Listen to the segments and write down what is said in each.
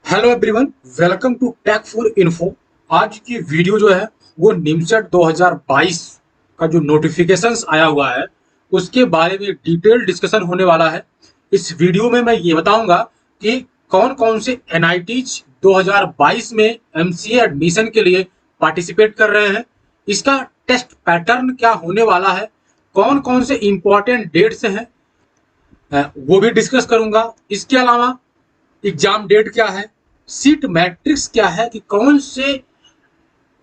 Hello everyone, welcome to tech for info. आज की video जो है वो निमसेट 2022 का जो नोटिफिकेशंस आया हुआ है उसके बारे में डिटेल डिस्कशन होने वाला है। इस वीडियो में मैं ये बताऊंगा कि कौन कौन से एनआईटीज 2022 में एमसीए एडमिशन के लिए पार्टिसिपेट कर रहे हैं, इसका टेस्ट पैटर्न क्या होने वाला है, कौन कौन से इंपॉर्टेंट डेट्स हैं वो भी डिस्कस करूंगा। इसके अलावा एग्जाम डेट क्या है, सीट मैट्रिक्स क्या है कि कौन से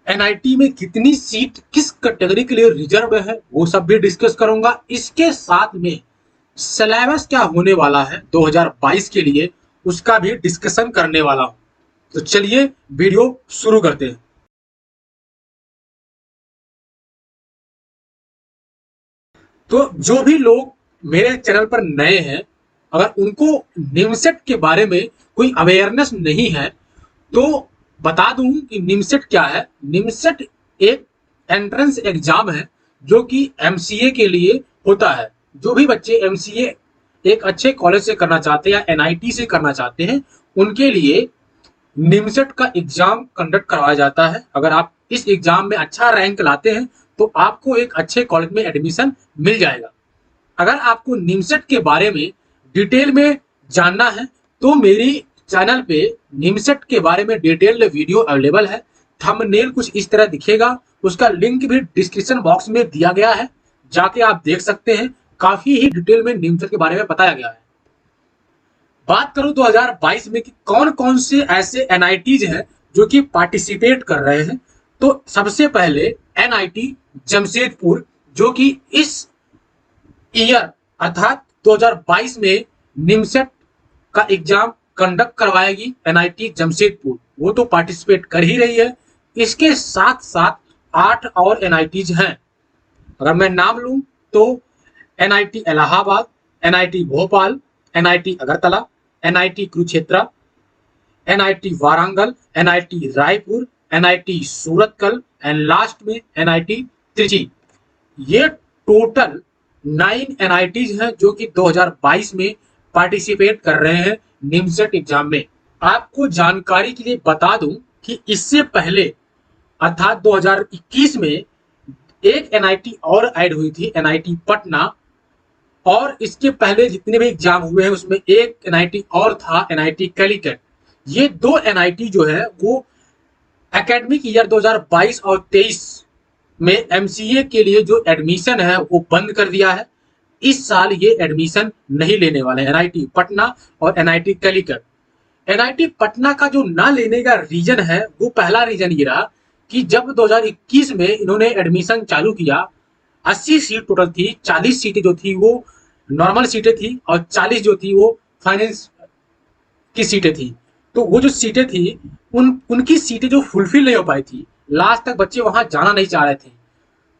एनआईटी में कितनी सीट किस कैटेगरी के लिए रिजर्व है, वो सब भी डिस्कस करूंगा। इसके साथ में सिलेबस क्या होने वाला है 2022 के लिए उसका भी डिस्कशन करने वाला हूं। तो चलिए वीडियो शुरू करते हैं। तो जो भी लोग मेरे चैनल पर नए हैं, अगर उनको निमसेट के बारे में कोई अवेयरनेस नहीं है तो बता दूं कि निमसेट क्या है। निमसेट एक एंट्रेंस एग्जाम है जो कि एमसीए के लिए होता है। जो भी बच्चे एमसीए एक अच्छे कॉलेज से करना चाहते हैं या एनआईटी से करना चाहते हैं उनके लिए निमसेट का एग्जाम कंडक्ट करवाया जाता है। अगर आप इस एग्जाम में अच्छा रैंक लाते हैं तो आपको एक अच्छे कॉलेज में एडमिशन मिल जाएगा। अगर आपको निमसेट के बारे में डिटेल में जानना है तो मेरी चैनल पे निमसेट के बारे में डिटेल्ड वीडियो अवेलेबल है। थंबनेल कुछ इस तरह दिखेगा, उसका लिंक भी डिस्क्रिप्शन बॉक्स में दिया गया है, जाके आप देख सकते हैं। काफी ही डिटेल में निमसेट के बारे में बताया गया है। बात करूं 2022 में कि कौन कौन से ऐसे एनआईटीज हैं जो कि पार्टिसिपेट कर रहे हैं, तो सबसे पहले एनआईटी जमशेदपुर जो कि इस ईयर अर्थात 2022 में निमसेट का एग्जाम कंडक्ट करवाएगी एनआईटी जमशेदपुर, वो तो पार्टिसिपेट कर ही रही है। इसके साथ साथ 8 और एनआईटीज हैं। अगर मैं नाम लूं तो NIT Allahabad, NIT Bhopal, NIT Agartala, NIT Kurukshetra, NIT Warangal, NIT Raipur, NIT Surathkal and last में एनआईटी त्रिची। ये टोटल 9 एनआईटीज हैं जो कि 2022 में पार्टिसिपेट कर रहे हैं निमसेट एग्जाम में। आपको जानकारी के लिए बता दूं कि इससे पहले अर्थात 2021 में एक एनआईटी और ऐड हुई थी, एनआईटी पटना, और इसके पहले जितने भी एग्जाम हुए हैं उसमें एक एनआईटी और था, एनआईटी कैलिकट। ये दो एनआईटी जो है वो एकेडमिक ईयर 2022 और 23 में एमसीए के लिए जो एडमिशन है वो बंद कर दिया है। इस साल ये एडमिशन नहीं लेने वाले हैं एनआईटी पटना और एनआईटी कैलिकट। एनआईटी पटना का जो ना लेने का रीजन है वो पहला रीजन ये रहा कि जब 2021 में इन्होंने एडमिशन चालू किया 80 सीट टोटल थी, 40 सीटें जो थी वो नॉर्मल सीटें थी और 40 जो थी वो फाइनेंस की सीटें थी। तो वो जो सीटें थी उनकी सीटें जो फुलफिल नहीं हो पाई थी, लास्ट तक बच्चे वहां जाना नहीं चाह रहे थे,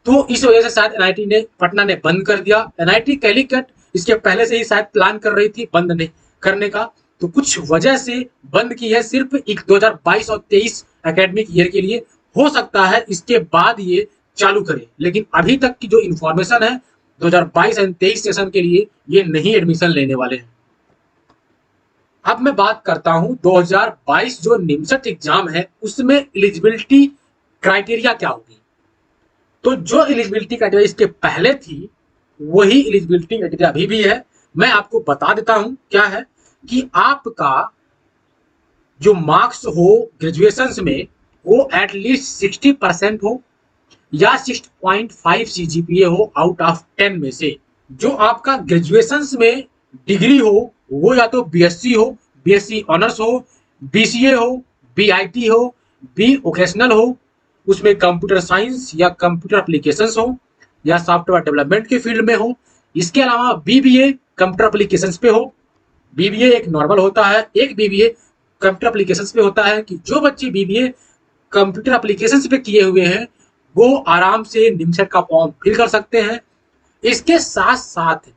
तो इस वजह से शायद एनआईटी ने पटना ने बंद कर दिया। एनआईटी कैलिकट इसके पहले से ही शायद प्लान कर रही थी बंद नहीं करने का, तो कुछ वजह से बंद की है सिर्फ 2022 और 23 एकेडमिक ईयर के लिए। हो सकता है इसके बाद ये चालू करे, लेकिन अभी तक की जो इंफॉर्मेशन है 2022 एंड 23 सेशन के लिए ये नहीं एडमिशन लेने वाले हैं। अब मैं बात करता हूं 2022 जो निमसेट एग्जाम है उसमें एलिजिबिलिटी क्राइटेरिया क्या होगी। तो जो एलिजिबिलिटी क्राइटेरिया इसके पहले थी वही एलिजिबिलिटी क्राइटेरिया अभी भी है। मैं आपको बता देता हूं क्या है कि आपका जो मार्क्स हो ग्रेजुएशन में वो एटलीस्ट 60% हो या 6.5 सीजीपीए हो आउट ऑफ 10 में से। जो आपका ग्रेजुएशन में डिग्री हो वो या तो बीएससी हो, बीएससी ऑनर्स हो, बीसीए हो, बीआईटी हो, बी वोकेशनल हो, उसमें कंप्यूटर साइंस या कंप्यूटर एप्लीकेशंस हो या सॉफ्टवेयर डेवलपमेंट के फील्ड में हो। इसके अलावा बीबीए कंप्यूटर एप्लीकेशंस पे हो। बीबीए एक नॉर्मल होता है, एक बीबीए कंप्यूटर एप्लीकेशंस पे होता है कि जो बच्चे बीबीए कंप्यूटर एप्लीकेशंस पे किए हुए हैं वो आराम से निमसेट का फॉर्म फिल कर सकते हैं। इसके साथ साथ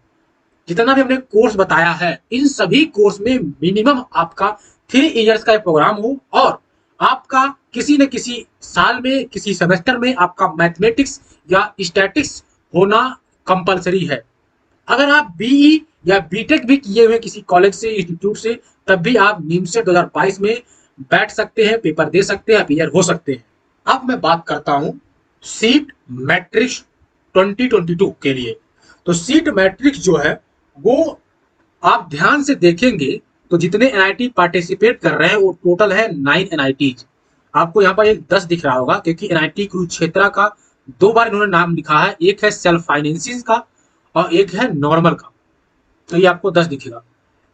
जितना भी हमने कोर्स बताया है इन सभी कोर्स में मिनिमम आपका 3 इयर्स का प्रोग्राम हो और आपका किसी न किसी साल में किसी सेमेस्टर में आपका मैथमेटिक्स या स्टैटिक्स होना कंपलसरी है। अगर आप बीई या बीटेक भी किए हुए किसी कॉलेज से इंस्टीट्यूट से तब भी आप निमसेट 2022 में बैठ सकते हैं, पेपर दे सकते हैं, अपीयर हो सकते हैं। अब मैं बात करता हूं सीट मैट्रिक्स 2022 के लिए। तो सीट मैट्रिक्स जो है वो आप ध्यान से देखेंगे तो जितने एनआईटी पार्टिसिपेट कर रहे हैं वो टोटल है 9 एनआईटीज। आपको यहाँ पर एक 10 दिख रहा होगा क्योंकि एनआईटी कुरुक्षेत्र का 2 बार इन्होंने नाम लिखा है, एक है सेल्फ फाइनेंसिंग का और एक है नॉर्मल का, तो ये आपको 10 दिखेगा।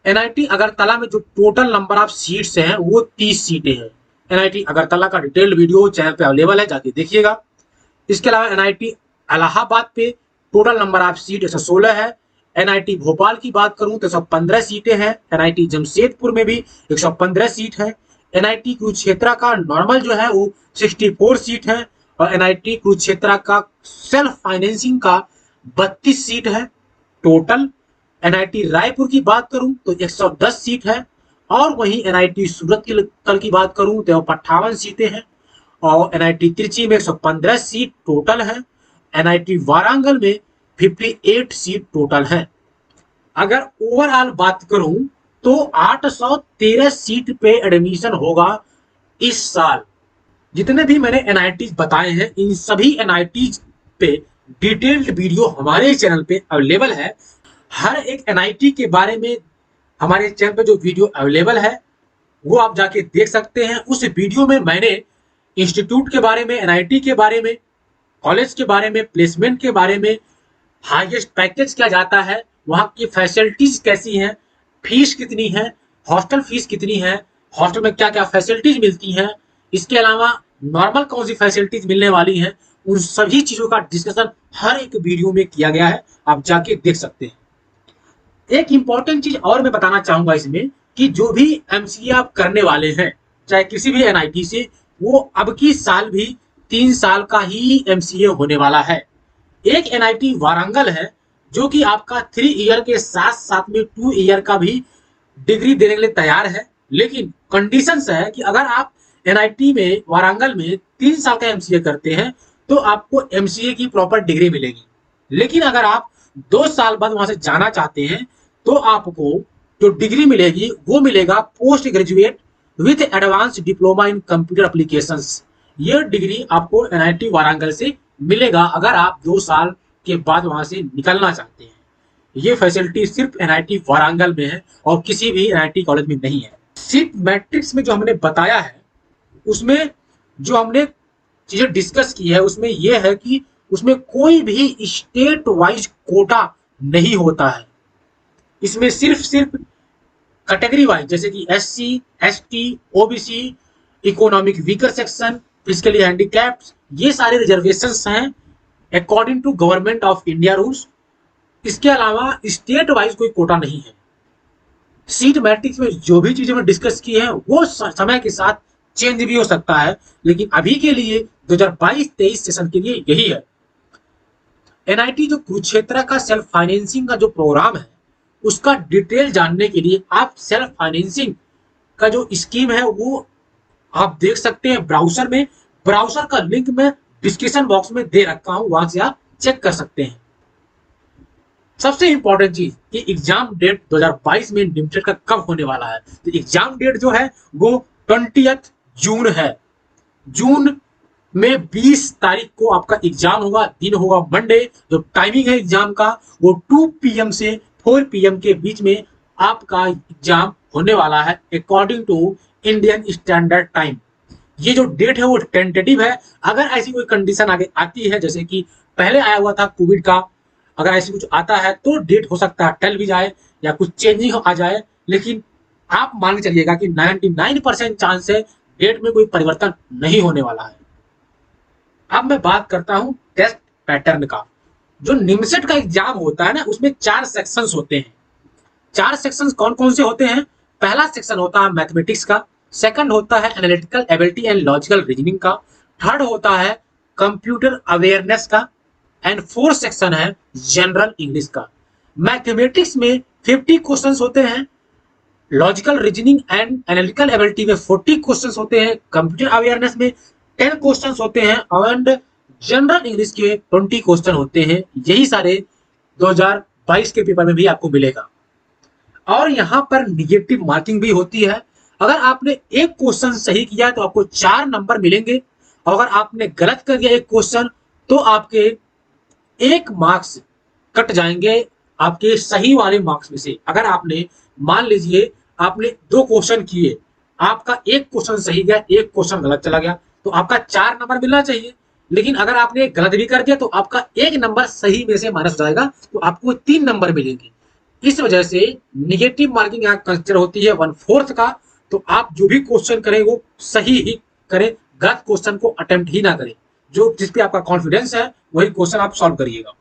एनआईटी अगरतला में जो टोटल नंबर ऑफ सीट्स हैं वो 30 सीटें हैं। एनआईटी अगरतला का डिटेल्ड वीडियो चैनल पे अवेलेबल है, जाके देखिएगा। इसके अलावा एनआईटी इलाहाबाद पे टोटल नंबर ऑफ सीट 116 है। एनआईटी भोपाल की बात करूं तो 115 सीटें हैं। एनआईटी जमशेदपुर में भी 115 सीट है। एनआईटी कुरुक्षेत्र का नॉर्मल जो है वो 64 सीट है और एनआईटी कुरुक्षेत्र का सेल्फ फाइनेंसिंग का 32 सीट है टोटल। एनआईटी रायपुर की बात करूं तो 110 सीट है और वहीं एनआईटी सूरत की कल की बात करूं तो 58 सीटें हैं और एनआईटी त्रिची में 115 सीट टोटल है। एनआईटी वारांगल में 58 सीट टोटल है। अगर ओवरऑल बात करूं तो 813 सीट पे एडमिशन होगा इस साल। जितने भी मैंने एनआईटीज बताए हैं इन सभी एनआईटीज पे डिटेल्ड वीडियो हमारे चैनल पे अवेलेबल है। हर एक एनआईटी के बारे में हमारे चैनल पे जो वीडियो अवेलेबल है वो आप जाके देख सकते हैं। उस वीडियो में मैंने इंस्टीट्यूट के बारे में, एनआईटी के बारे में, कॉलेज के बारे में, प्लेसमेंट के बारे में, हाईएस्ट पैकेज क्या जाता है, वहां की फैसिलिटीज कैसी हैं, फीस कितनी है, हॉस्टल फीस कितनी है, हॉस्टल में क्या क्या फैसिलिटीज मिलती हैं, इसके अलावा नॉर्मल कौन सी फैसिलिटीज मिलने वाली हैं, उन सभी चीजों का डिस्कशन हर एक वीडियो में किया गया है, आप जाके देख सकते हैं। एक इंपॉर्टेंट चीज और मैं बताना चाहूंगा इसमें कि जो भी एमसीए आप करने वाले हैं चाहे किसी भी एनआईटी से, वो अब की साल भी 3 साल का ही एमसीए होने वाला है। एक एनआईटी वारंगल है जो कि आपका 3 ईयर के साथ साथ में 2 ईयर का भी डिग्री देने के लिए तैयार है, लेकिन कंडीशंस है कि अगर आप एनआईटी में वारंगल में 3 साल का एमसीए करते हैं तो आपको एमसीए की प्रॉपर डिग्री मिलेगी। लेकिन अगर आप 2 साल बाद वहां से जाना चाहते हैं तो आपको जो डिग्री मिलेगी वो मिलेगा post graduate with advance diploma in computer applications. ये डिग्री आपको एनआईटी वारंगल से मिलेगा अगर आप 2 साल के बाद वहां से निकलना चाहते हैं। ये फैसिलिटी सिर्फ एनआईटी वारंगल में है और किसी भी एनआईटी कॉलेज में नहीं है। सीट मैट्रिक्स में जो हमने बताया है उसमें जो हमने चीजें डिस्कस की है उसमें यह है कि उसमें कोई भी स्टेट वाइज कोटा नहीं होता है। इसमें सिर्फ कैटेगरी वाइज जैसे कि SC, ST, OBC, economic weaker section, physically handicapped, ये सारे रिजर्वेशंस हैं according to government of India rules. इसके अलावा स्टेट वाइज कोई कोटा नहीं है। सीट मैट्रिक्स में जो भी चीजें हमने डिस्कस की है वो समय के साथ चेंज भी हो सकता है, लेकिन अभी के लिए 2022-23 सेशन के लिए यही है। एनआईटी जो कुरुक्षेत्र का सेल्फ फाइनेंसिंग का जो प्रोग्राम है उसका डिटेल जानने के लिए आप सेल्फ फाइनेंसिंग का जो स्कीम है वो आप देख सकते हैं ब्राउजर में। ब्राउजर का लिंक मैं डिस्क्रिप्शन बॉक्स में दे रखा हूं, वहां से आप चेक कर सकते हैं। सबसे इंपॉर्टेंट चीज कि एग्जाम डेट 2022 में निमटेड का कब होने वाला है। तो एग्जाम डेट जो है वो 20 जून है। जून में 20 तारीख को आपका एग्जाम होगा, दिन होगा मंडे। जो टाइमिंग है एग्जाम का वो 2 PM से 4 PM के बीच में आपका एग्जाम होने वाला है according to Indian standard time. ये जो डेट है वो टेंटेटिव है। अगर ऐसी कोई कंडीशन आगे आती है जैसे कि पहले आया हुआ था कोविड का, अगर ऐसी कुछ आता है तो डेट हो सकता है टल भी जाए या कुछ चेंजिंग आ जाए, लेकिन आप मान के चलिएगा कि 99% चांस है डेट में कोई परिवर्तन नहीं होने वाला है। अब मैं बात करता हूं टेस्ट पैटर्न का। जो निमसेट का एग्जाम होता है ना उसमें 4 सेक्शंस होते हैं। 4 सेक्शंस कौन कौन से होते हैं? पहला सेक्शन होता है मैथमेटिक्स का, सेकंड होता है analytical ability and logical reasoning का, थर्ड होता है कंप्यूटर अवेयरनेस का एंड फोर्थ सेक्शन है जनरल इंग्लिश का। मैथमेटिक्स में 50 क्वेश्चंस होते हैं, logical reasoning and analytical ability में 40 क्वेश्चंस होते हैं, कंप्यूटर अवेयरनेस में 10 क्वेश्चंस होते हैं एंड जनरल इंग्लिश के 20 क्वेश्चन होते हैं। यही सारे 2022 के पेपर में भी आपको मिलेगा। और यहाँ पर निगेटिव मार्किंग भी होती है। अगर आपने एक क्वेश्चन सही किया तो आपको 4 नंबर मिलेंगे, और अगर आपने गलत कर दिया एक क्वेश्चन तो आपके 1 मार्क्स कट जाएंगे आपके सही वाले मार्क्स में से। अगर आपने मान लीजिए आपने 2 क्वेश्चन किए, आपका एक क्वेश्चन सही गया, एक क्वेश्चन गलत चला गया, तो आपका 4 नंबर मिलना चाहिए। लेकिन अगर आपने गलत भी कर दिया तो आपका 1 नंबर सही में से माइनस हो जाएगा, तो आपको 3 नंबर मिलेंगे। इस वजह से निगेटिव मार्किंग यहाँ कंसिडर होती है 1/4 का। तो आप जो भी क्वेश्चन करें वो सही ही करें, गलत क्वेश्चन को अटेम्प्ट ही ना करें। जो जिस पे आपका कॉन्फिडेंस है वही क्वेश्चन आप सॉल्व करिएगा।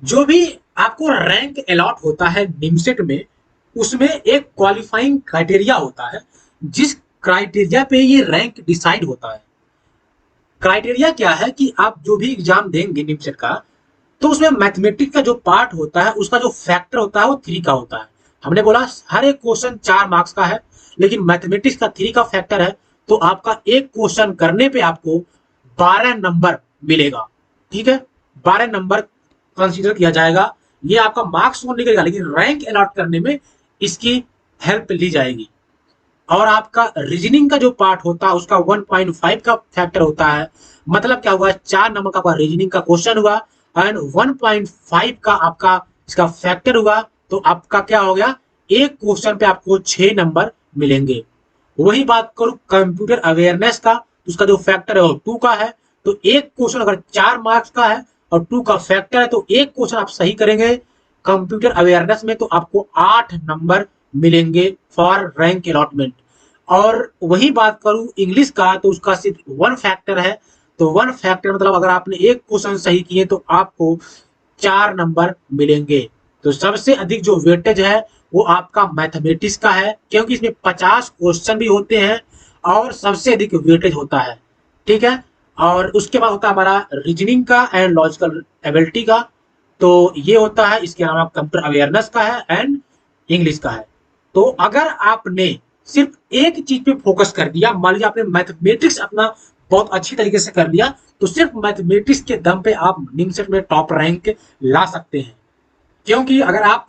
जो भी आपको रैंक अलॉट होता है निमसेट में, उसमें एक क्वालिफाइंग क्राइटेरिया होता है, जिस क्राइटेरिया पे ये रैंक डिसाइड होता है। क्राइटेरिया क्या है कि आप जो भी एग्जाम देंगे निमसेट का, तो उसमें मैथमेटिक्स का जो पार्ट होता है उसका जो फैक्टर होता है वो 3 का होता है। हमने बोला हर एक क्वेश्चन 4 मार्क्स का है, लेकिन मैथमेटिक्स का 3 का फैक्टर है, तो आपका एक क्वेश्चन करने पे आपको 12 नंबर मिलेगा। ठीक है, 12 नंबर कंसीडर किया जाएगा। ये आपका मार्क्स तो निकलेगा, लेकिन रैंक अलॉट करने में इसकी हेल्प ली जाएगी। और आपका रीजनिंग का जो पार्ट होता है उसका 1.5 का फैक्टर होता है। मतलब क्या हुआ, 4 नंबर का आपका रीजनिंग का क्वेश्चन हुआ एंड 1.5 का आपका इसका फैक्टर हुआ, तो आपका क्या हो गया, एक क्वेश्चन पे आपको 6 नंबर मिलेंगे। वही बात करूं कंप्यूटर अवेयरनेस का, तो उसका जो फैक्टर है वो 2 का है। तो एक क्वेश्चन अगर 4 मार्क्स का है और 2 का फैक्टर है, तो एक क्वेश्चन आप सही करेंगे कंप्यूटर अवेयरनेस में तो आपको 8 नंबर मिलेंगे फॉर रैंक अलॉटमेंट। और वही बात करूं इंग्लिश का, तो उसका सिर्फ 1 फैक्टर है। तो 1 फैक्टर मतलब अगर आपने एक क्वेश्चन सही किए तो आपको 4 नंबर मिलेंगे। तो सबसे अधिक जो वेटेज है वो आपका मैथमेटिक्स का है, क्योंकि इसमें 50 क्वेश्चन भी होते हैं और सबसे अधिक वेटेज होता है। ठीक है, और उसके बाद होता है हमारा रीजनिंग का एंड लॉजिकल एबिलिटी का, तो ये होता है। इसके अलावा कंप्यूटर अवेयरनेस का है एंड इंग्लिश का है। तो अगर आपने सिर्फ एक चीज पे फोकस कर दिया, मान लीजिए आपने मैथमेटिक्स अपना बहुत अच्छी तरीके से कर लिया, तो सिर्फ मैथमेटिक्स के दम पे आप निमसेट में टॉप रैंक ला सकते हैं। क्योंकि अगर आप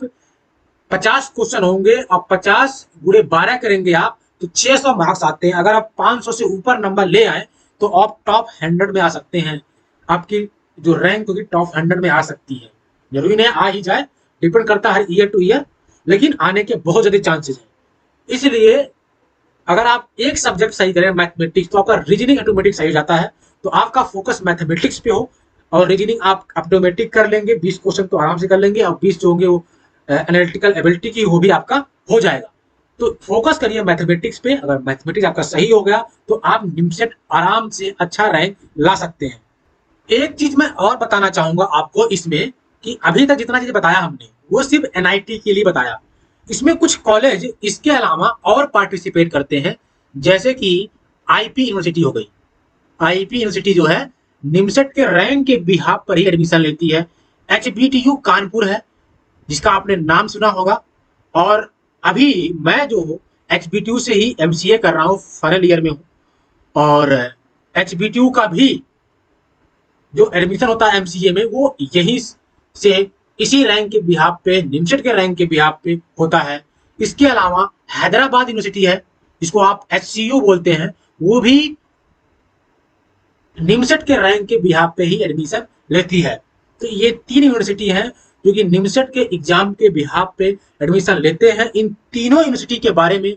50 क्वेश्चन होंगे और 50 गुणे 12 करेंगे आप, तो 600 मार्क्स आते हैं। अगर आप 500 से ऊपर नंबर ले आए तो आप टॉप 100 में आ सकते हैं। आपकी जो रैंक होगी टॉप 100 में आ सकती है। जरूरी नहीं आ ही जाए, डिपेंड करता है ईयर टू ईयर, लेकिन आने के बहुत ज्यादा चांसेस हैं। इसलिए अगर आप एक सब्जेक्ट सही करें मैथमेटिक्स, तो आपका रीजनिंग ऑटोमेटिक सही हो जाता है। तो आपका फोकस मैथमेटिक्स पे हो और रीजनिंग आप ऑटोमेटिक कर लेंगे, 20 क्वेश्चन तो आराम से कर लेंगे, और 20 जो होंगे वो एनालिटिकल एबिलिटी की वो भी आपका हो जाएगा। तो फोकस करिए मैथमेटिक्स पे। अगर मैथमेटिक्स आपका सही हो गया तो आप निमसेट आराम से अच्छा रैंक ला सकते हैं। एक चीज मैं और बताना चाहूंगा आपको इसमें, कि अभी तक जितना चीज बताया हमने वो सिर्फ एनआईटी के लिए बताया। इसमें कुछ कॉलेज इसके अलावा और पार्टिसिपेट करते हैं, जैसे कि आईपी यूनिवर्सिटी हो गई। आईपी यूनिवर्सिटी जो है निमसेट के रैंक के बिहाफ पर ही एडमिशन लेती है। एचबीटीयू कानपुर है, जिसका आपने नाम सुना होगा। और अभी मैं जो एचबीटीयू से ही एमसीए कर रहा हूँ, फाइनल ईयर में हूँ, और एचबीटीयू का भी जो एडमिशन होता है एमसीए में वो यहीं से इसी रैंक के बिहाफ पे, निमसेट के रैंक के बिहाफ पे होता है। इसके अलावा हैदराबाद यूनिवर्सिटी है, जिसको आप एचसीयू बोलते हैं, वो भी निमसेट के रैंक के बिहाफ पे ही एडमिशन लेती है। तो ये 3 यूनिवर्सिटी हैं जो कि निमसेट के एग्जाम के बिहाफ पे एडमिशन लेते हैं। इन तीनों यूनिवर्सिटी के बारे में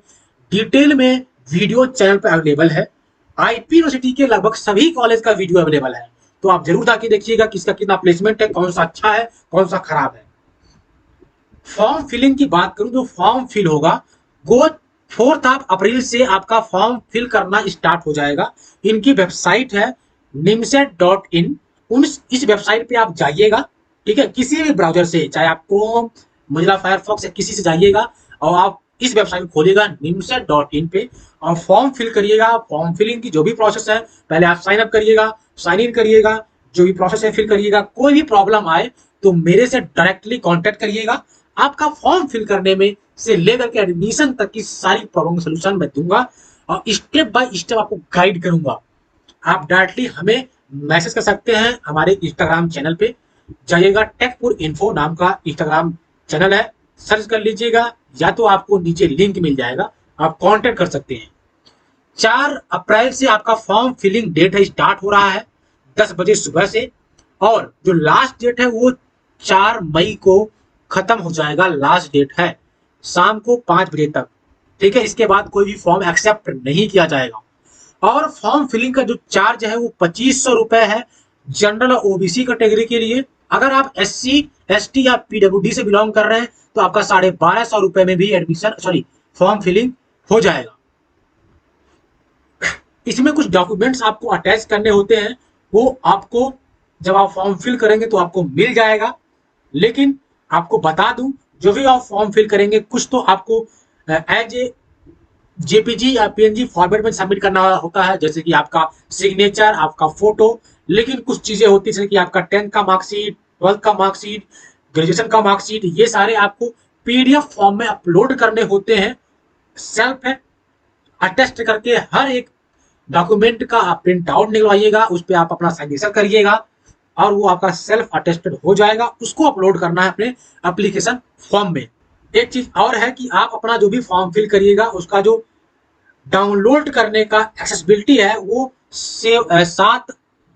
डिटेल में वीडियो चैनल पर अवेलेबल है। आईपी यूनिवर्सिटी के लगभग सभी कॉलेज का वीडियो अवेलेबल है, तो आप जरूर जाके देखिएगा किसका कितना प्लेसमेंट है, कौन सा अच्छा है, कौन सा खराब है। फॉर्म फिलिंग की बात करूं, जो फॉर्म फिल होगा वो 4 अप्रैल से आपका फॉर्म फिल करना स्टार्ट हो जाएगा। इनकी वेबसाइट है nimset.in। इस वेबसाइट पे आप जाइएगा, ठीक है, किसी भी ब्राउजर से, चाहे आप क्रोम, मोजिला फायरफॉक्स या किसी से जाइएगा और आप इस वेबसाइट खोलिएगा nimset.in पे और फॉर्म फिल करिएगा। फॉर्म फिलिंग की जो भी प्रोसेस है, पहले आप साइन अप करिएगा, साइन इन करिएगा, जो भी प्रोसेस है फिल करिएगा। कोई भी प्रॉब्लम आए तो मेरे से डायरेक्टली कांटेक्ट करिएगा। आपका फॉर्म फिल करने में से लेकर के एडमिशन तक की सारी प्रॉब्लम का सलूशन मैं दूंगा और स्टेप बाय स्टेप आपको गाइड करूंगा। आप डायरेक्टली हमें मैसेज कर सकते हैं। हमारे इंस्टाग्राम चैनल पे जाइएगा, टेकपुर इन्फो नाम का इंस्टाग्राम चैनल है, सर्च कर लीजिएगा, या तो आपको नीचे लिंक मिल जाएगा, आप कांटेक्ट कर सकते हैं। 4 अप्रैल से आपका फॉर्म फिलिंग डेट है, स्टार्ट हो रहा है 10 बजे सुबह से, और जो लास्ट डेट है वो 4 मई को खत्म हो जाएगा। लास्ट डेट है शाम को 5 बजे तक, ठीक है। इसके बाद कोई भी फॉर्म एक्सेप्ट नहीं किया जाएगा। और फॉर्म फिलिंग का जो चार्ज है वो 2500 रुपए है जनरल और ओबीसी कैटेगरी के लिए। अगर आप SC ST या PWD से बिलोंग कर रहे हैं तो आपका 1250 रुपए में भी एडमिशन फॉर्म फिलिंग हो जाएगा। इसमें कुछ डॉक्यूमेंट्स आपको अटैच करने होते हैं, वो आपको जब आप फॉर्म फिल करेंगे तो आपको मिल जाएगा। लेकिन आपको बता दूं, जो भी आप फॉर्म फिल करेंगे कुछ तो आपको एज ए JPG या PNG फॉर्मेट में सबमिट करना होता है, जैसे कि आपका सिग्नेचर, आपका फोटो। लेकिन कुछ चीजें होती है जैसे कि आपका 10th का मार्कशीट, 12th का मार्कशीट, ग्रेजुएशन का मार्कशीट, ये सारे आपको PDF फॉर्म में अपलोड करने होते हैं। सेल्फ है अटेस्ट करके हर एक डॉक्यूमेंट का आप प्रिंट आउट निकलवाइएगा, उस पर आप अपना सिग्नेचर करिएगा और वो आपका सेल्फ अटेस्टेड हो जाएगा। उसको अपलोड करना है अपने एप्लीकेशन फॉर्म में। एक चीज और है कि आप अपना जो भी फॉर्म फिल करिएगा उसका जो डाउनलोड करने का एक्सेसिबिलिटी है वो 7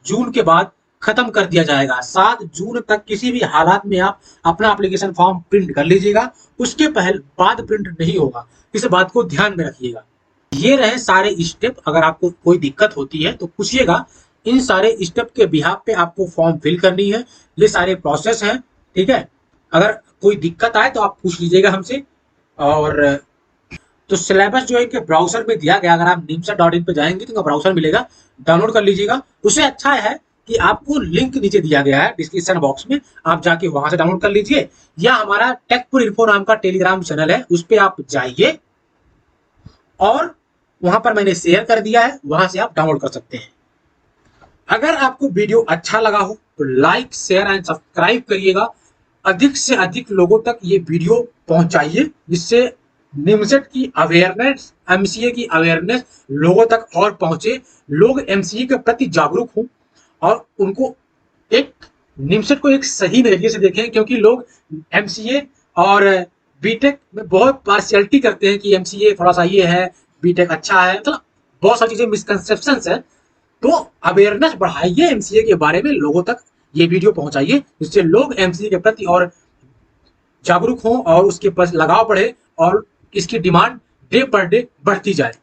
जून के बाद खत्म कर दिया जाएगा। 7 जून तक किसी भी हालात में आप अपना एप्लीकेशन फॉर्म प्रिंट कर लीजिएगा, उसके बाद प्रिंट नहीं होगा। इस बात को ध्यान में रखिएगा। ये रहे सारे स्टेप। अगर आपको कोई दिक्कत होती है तो पूछिएगा। इन सारे स्टेप के बिहाफ पे आपको फॉर्म फिल करनी है, ये सारे प्रोसेस हैं, ठीक है। अगर कोई दिक्कत आए तो आप पूछ लीजिएगा हमसे। और तो सिलेबस जो है कि ब्राउजर में दिया गया, अगर आप nimsa.in पे जाएंगे तो ब्राउजर मिलेगा, डाउनलोड कर लीजिएगा। उससे अच्छा है कि आपको लिंक नीचे दिया गया है डिस्क्रिप्शन बॉक्स में, आप जाके वहां से डाउनलोड कर लीजिए, या हमारा टेकपुर इन्फो नाम का टेलीग्राम चैनल है उस पर आप जाइए और वहां पर मैंने शेयर कर दिया है, वहां से आप डाउनलोड कर सकते हैं। अगर आपको वीडियो अच्छा लगा हो तो लाइक, शेयर एंड सब्सक्राइब करिएगा। अधिक से अधिक लोगों तक ये वीडियो पहुंचाइए, जिससे निमसेट की अवेयरनेस, MCA की अवेयरनेस लोगों तक और पहुंचे, लोग MCA के प्रति जागरूक हों और उनको निमसेट को एक सही नजरिए से देखें। क्योंकि लोग MCA और बीटेक में बहुत पार्शियलिटी करते हैं कि MCA थोड़ा सा ये है, बीटेक अच्छा है, मतलब बहुत सारी चीजें मिसकंसेप्शन है। तो अवेयरनेस बढ़ाइए MCA के बारे में, लोगों तक ये वीडियो पहुंचाइए, जिससे लोग MCA के प्रति और जागरूक हों और उसके पास लगाव बढ़े और इसकी डिमांड डे पर डे बढ़ती जाए।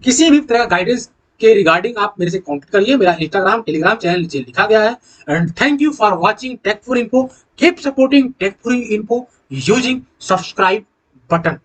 किसी भी तरह का गाइडेंस के रिगार्डिंग आप मेरे से कॉन्टेक्ट करिए। मेरा इंस्टाग्राम, टेलीग्राम चैनल नीचे लिखा गया है। And thank you for watching टेक4info। कीप सपोर्टिंग टेक4info यूजिंग सब्सक्राइब बटन।